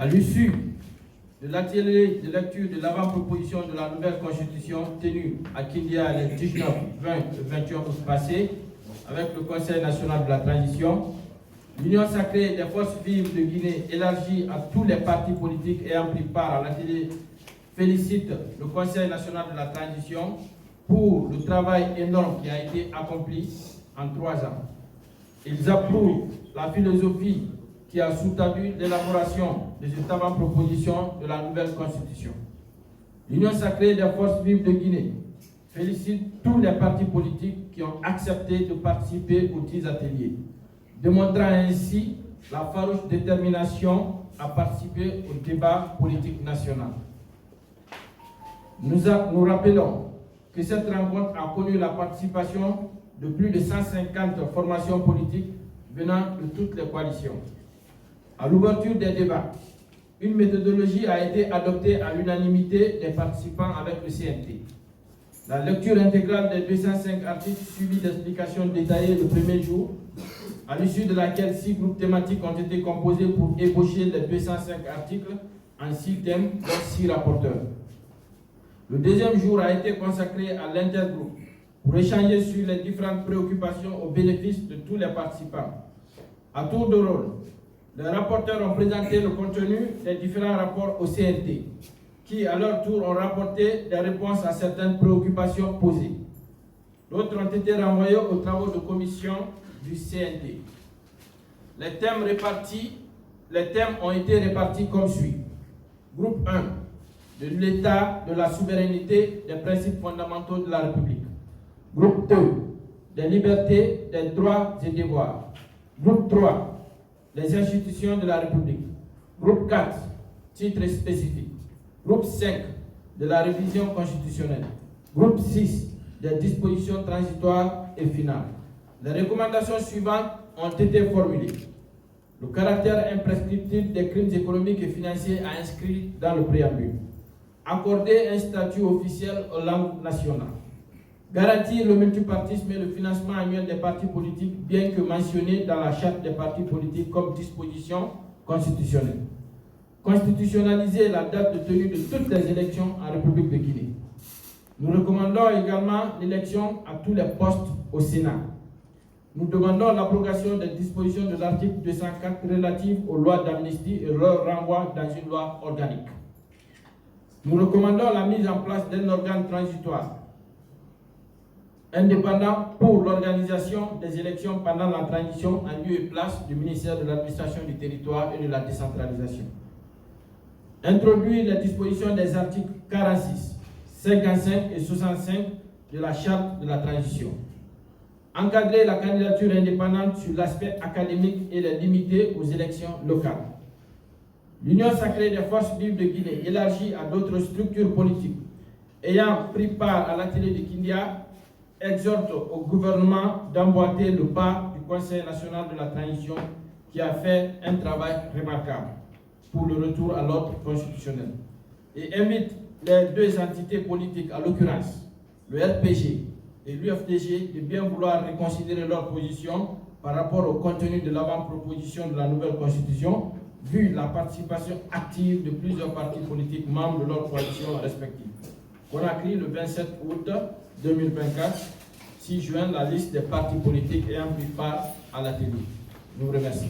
À l'issue de l'atelier de lecture de l'avant-proposition de la nouvelle constitution tenue à Kindia le 19, 20 et 21 août passé avec le Conseil national de la transition, l'Union sacrée des forces vives de Guinée, élargie à tous les partis politiques ayant pris part à l'atelier, félicite le Conseil national de la transition pour le travail énorme qui a été accompli en 3 ans. Ils approuvent la philosophie qui a sous-tendu l'élaboration de cette avant-proposition de la nouvelle constitution. L'Union sacrée des forces vives de Guinée félicite tous les partis politiques qui ont accepté de participer aux 10 ateliers, démontrant ainsi la farouche détermination à participer au débat politique national. Nous rappelons que cette rencontre a connu la participation de plus de 150 formations politiques venant de toutes les coalitions. À l'ouverture des débats, une méthodologie a été adoptée à l'unanimité des participants avec le CNT. La lecture intégrale des 205 articles suivie d'explications détaillées le premier jour, à l'issue de laquelle 6 groupes thématiques ont été composés pour ébaucher les 205 articles en 6 thèmes, dont 6 rapporteurs. Le deuxième jour a été consacré à l'intergroupe pour échanger sur les différentes préoccupations au bénéfice de tous les participants. À tour de rôle, les rapporteurs ont présenté le contenu des différents rapports au CNT, qui à leur tour ont rapporté des réponses à certaines préoccupations posées. D'autres ont été renvoyés aux travaux de commission du CNT. Les thèmes ont été répartis comme suit. Groupe 1, de l'État, de la souveraineté, des principes fondamentaux de la République. Groupe 2, des libertés, des droits et devoirs. Groupe 3, les institutions de la République. Groupe 4, titres spécifiques. Groupe 5, de la révision constitutionnelle. Groupe 6, des dispositions transitoires et finales. Les recommandations suivantes ont été formulées. Le caractère imprescriptible des crimes économiques et financiers a inscrit dans le préambule. Accorder un statut officiel aux langues nationales. Garantir le multipartisme et le financement annuel des partis politiques, bien que mentionné dans la charte des partis politiques comme disposition constitutionnelle. Constitutionnaliser la date de tenue de toutes les élections en République de Guinée. Nous recommandons également l'élection à tous les postes au Sénat. Nous demandons l'abrogation des dispositions de l'article 204 relatives aux lois d'amnistie et leur renvoi dans une loi organique. Nous recommandons la mise en place d'un organe transitoire indépendant pour l'organisation des élections pendant la transition en lieu et place du ministère de l'Administration du Territoire et de la Décentralisation. Introduire les dispositions des articles 46, 55 et 65 de la Charte de la transition. Encadrer la candidature indépendante sur l'aspect académique et les limiter aux élections locales. L'Union sacrée des forces vives de Guinée, élargie à d'autres structures politiques, ayant pris part à l'atelier de Kindia, exhorte au gouvernement d'emboîter le pas du Conseil national de la transition qui a fait un travail remarquable pour le retour à l'ordre constitutionnel et invite les 2 entités politiques, à l'occurrence le RPG et l'UFDG, de bien vouloir reconsidérer leur position par rapport au contenu de l'avant-proposition de la nouvelle constitution, vu la participation active de plusieurs partis politiques membres de leur coalition respective. Conakry, le 27 août 2024, 6 juin, la liste des partis politiques ayant pris part à l'atelier. Nous vous remercions.